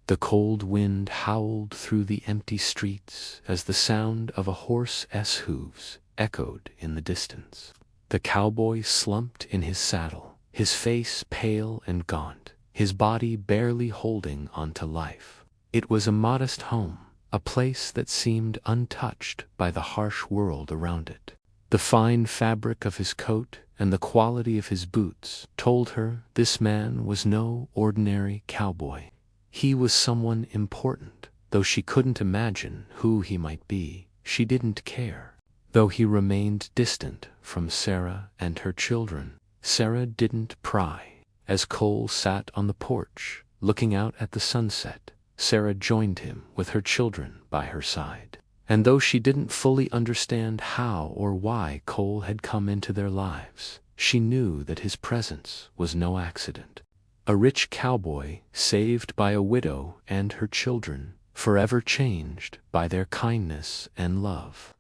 The cold wind howled through the empty streets as the sound of a horse's hooves echoed in the distance. The cowboy slumped in his saddle, his face pale and gaunt, his body barely holding onto life. It was a modest home, a place that seemed untouched by the harsh world around it. The fine fabric of his coat and the quality of his boots told her this man was no ordinary cowboy. He was someone important. Though she couldn't imagine who he might be, she didn't care. Though he remained distant from Sarah and her children, Sarah didn't pry. As Cole sat on the porch, looking out at the sunset, Sarah joined him with her children by her side. And though she didn't fully understand how or why Cole had come into their lives, she knew that his presence was no accident. A rich cowboy saved by a widow and her children, forever changed by their kindness and love.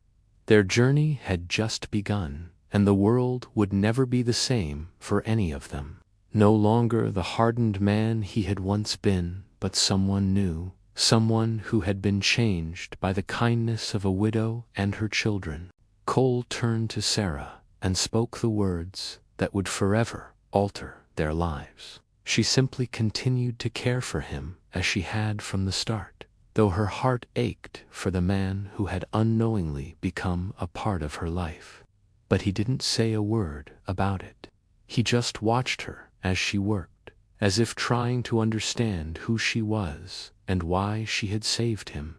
Their journey had just begun, and the world would never be the same for any of them. No longer the hardened man he had once been, but someone new, someone who had been changed by the kindness of a widow and her children. Cole turned to Sarah and spoke the words that would forever alter their lives. She simply continued to care for him as she had from the start, though her heart ached for the man who had unknowingly become a part of her life. But he didn't say a word about it. He just watched her as she worked, as if trying to understand who she was and why she had saved him.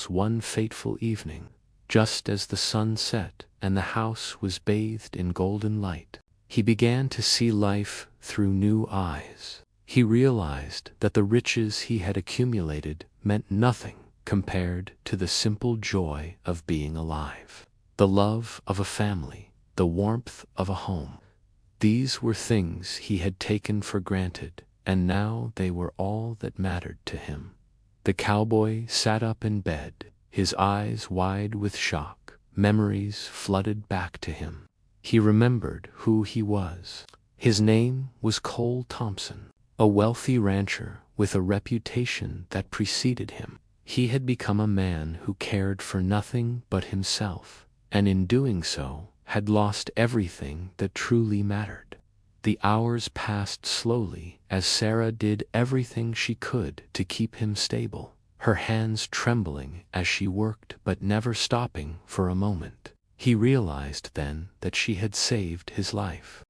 One fateful evening, just as the sun set and the house was bathed in golden light, he began to see life through new eyes. He realized that the riches he had accumulated meant nothing compared to the simple joy of being alive. The love of a family, the warmth of a home. These were things he had taken for granted, and now they were all that mattered to him. The cowboy sat up in bed, his eyes wide with shock. Memories flooded back to him. He remembered who he was. His name was Cole Thompson, a wealthy rancher with a reputation that preceded him. He had become a man who cared for nothing but himself, and in doing so, had lost everything that truly mattered. The hours passed slowly as Sarah did everything she could to keep him stable, her hands trembling as she worked but never stopping for a moment. He realized then that she had saved his life.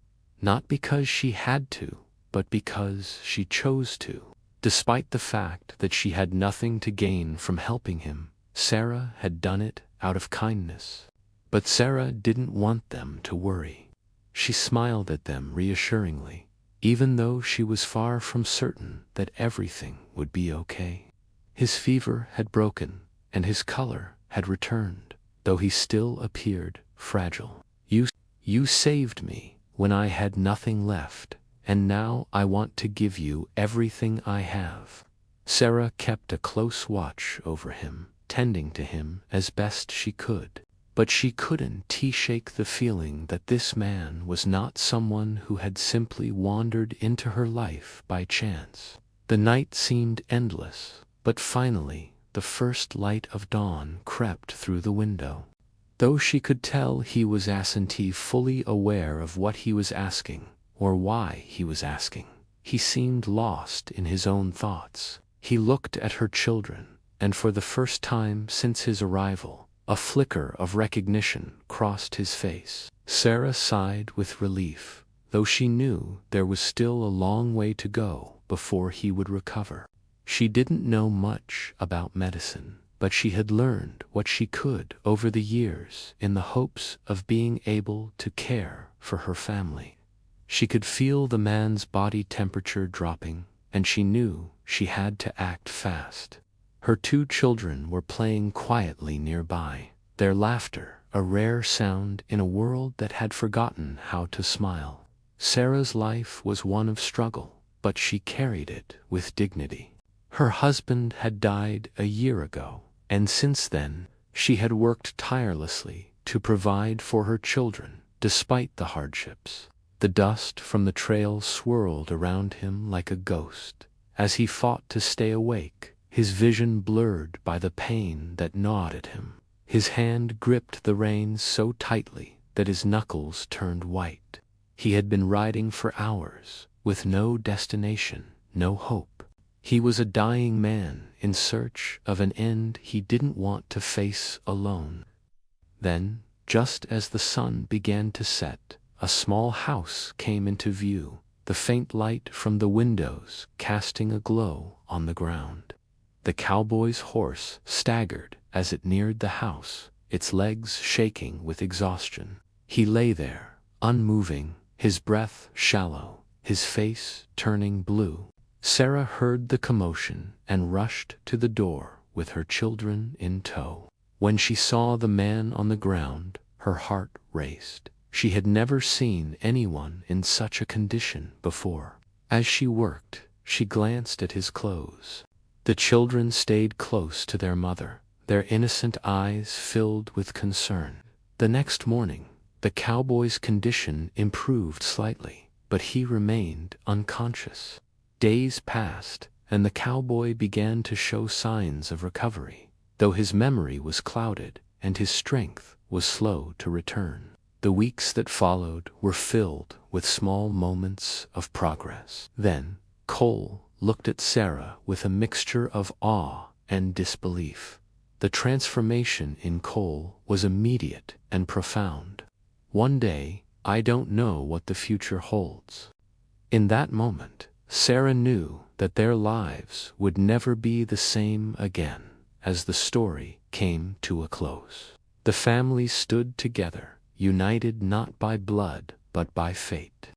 Not because she had to, but because she chose to. Despite the fact that she had nothing to gain from helping him, Sarah had done it out of kindness. But Sarah didn't want them to worry. She smiled at them reassuringly, even though she was far from certain that everything would be okay. His fever had broken, and his color had returned, though he still appeared fragile. You saved me when I had nothing left, and now I want to give you everything I have. Sarah kept a close watch over him, tending to him as best she could. But she couldn't shake the feeling that this man was not someone who had simply wandered into her life by chance. The night seemed endless, but finally the first light of dawn crept through the window. Though she could tell he was absentee, fully aware of what he was asking, or why he was asking, he seemed lost in his own thoughts. He looked at her children, and for the first time since his arrival, a flicker of recognition crossed his face. Sarah sighed with relief, though she knew there was still a long way to go before he would recover. She didn't know much about medicine, but she had learned what she could over the years in the hopes of being able to care for her family. She could feel the man's body temperature dropping, and she knew she had to act fast. Her 2 children were playing quietly nearby, their laughter a rare sound in a world that had forgotten how to smile. Sarah's life was one of struggle, but she carried it with dignity. Her husband had died a year ago, and since then, she had worked tirelessly to provide for her children, despite the hardships. The dust from the trail swirled around him like a ghost, as he fought to stay awake, his vision blurred by the pain that gnawed at him. His hand gripped the reins so tightly that his knuckles turned white. He had been riding for hours, with no destination, no hope. He was a dying man in search of an end he didn't want to face alone. Then, just as the sun began to set, a small house came into view, the faint light from the windows casting a glow on the ground. The cowboy's horse staggered as it neared the house, its legs shaking with exhaustion. He lay there, unmoving, his breath shallow, his face turning blue. Sarah heard the commotion and rushed to the door with her children in tow. When she saw the man on the ground, her heart raced. She had never seen anyone in such a condition before. As she worked, she glanced at his clothes. The children stayed close to their mother, their innocent eyes filled with concern. The next morning, the cowboy's condition improved slightly, but he remained unconscious. Days passed, and the cowboy began to show signs of recovery, though his memory was clouded and his strength was slow to return. The weeks that followed were filled with small moments of progress. Then, Cole looked at Sarah with a mixture of awe and disbelief. The transformation in Cole was immediate and profound. One day, I don't know what the future holds. In that moment, Sarah knew that their lives would never be the same again. As the story came to a close, the family stood together, united not by blood but by fate.